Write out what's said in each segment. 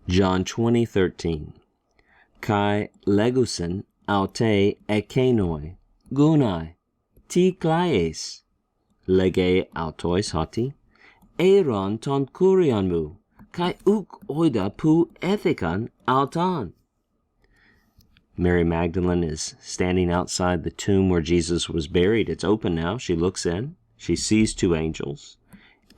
John 20:13. Kai legusen aute ekenoi, gunai, ti klaies, lege autois hoti, eron ton kurion mu, kai uk oida pu ethikan autan. Mary Magdalene is standing outside the tomb where Jesus was buried. It's open now. She looks in. She sees two angels.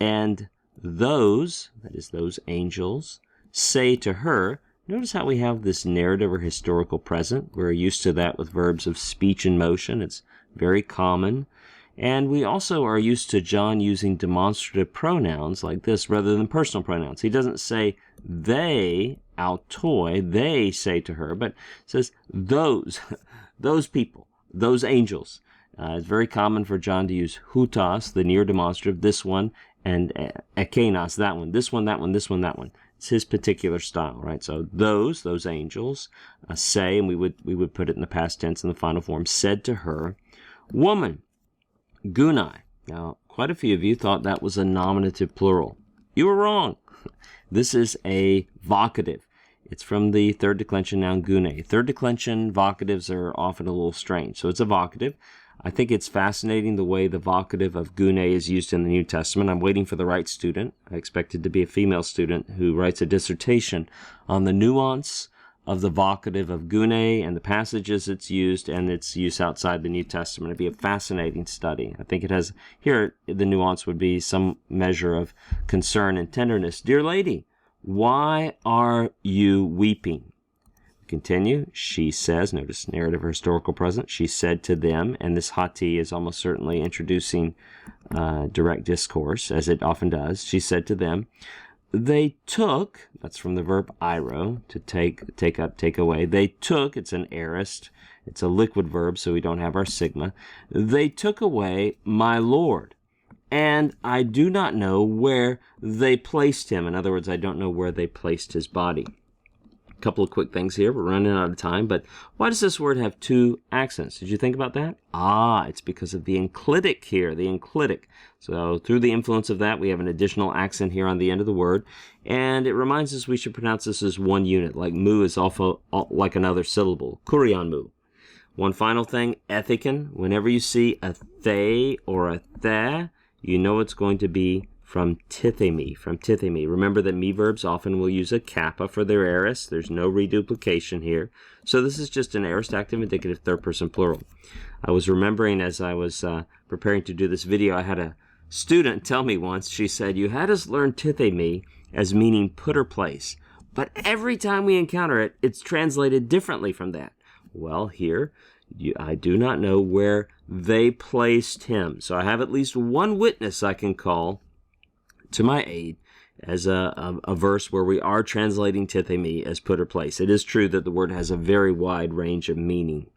And those, that is those angels, say to her, notice how we have this narrative or historical present. We're used to that with verbs of speech and motion. It's very common. And we also are used to John using demonstrative pronouns like this rather than personal pronouns. He doesn't say they, autoi, they say to her, but says those, those people, those angels. It's very common for John to use hutas, the near demonstrative, this one, and ekenos, that one, this one, that one, this one, that one. It's his particular style, right? So those angels say, and we would put it in the past tense in the final form, said to her, woman, gunai. Now, quite a few of you thought that was a nominative plural. You were wrong. This is a vocative. It's from the third declension noun gune. Third declension vocatives are often a little strange. So it's a vocative. I think it's fascinating the way the vocative of gune is used in the New Testament. I'm waiting for the right student. I expect it to be a female student who writes a dissertation on the nuance of the vocative of gune and the passages it's used and its use outside the New Testament. It'd be a fascinating study. I think it has, here the nuance would be some measure of concern and tenderness. Dear lady, why are you weeping? Continue. She says, notice narrative or historical present, she said to them, and this hati is almost certainly introducing direct discourse, as it often does. She said to them, they took, that's from the verb iro, to take up, take away. They took, it's an aorist, it's a liquid verb, so we don't have our sigma. They took away my Lord, and I do not know where they placed him. In other words, I don't know where they placed his body. A couple of quick things here. We're running out of time, but why does this word have two accents? Did you think about that? It's because of the enclitic here, the enclitic. So through the influence of that, we have an additional accent here on the end of the word, and it reminds us we should pronounce this as one unit, like mu is also like another syllable, kurion mu. One final thing, ethican. Whenever you see a they or a the, you know it's going to be from tithemi, Remember that me verbs often will use a kappa for their aorist. There's no reduplication here. So this is just an aorist active indicative third person plural. I was remembering as I was preparing to do this video, I had a student tell me once, she said, you had us learn tithemi as meaning put or place, but every time we encounter it, it's translated differently from that. Well, here, I do not know where they placed him. So I have at least one witness I can call to my aid as a verse where we are translating tithemi as put or place. It is true that the word has a very wide range of meaning.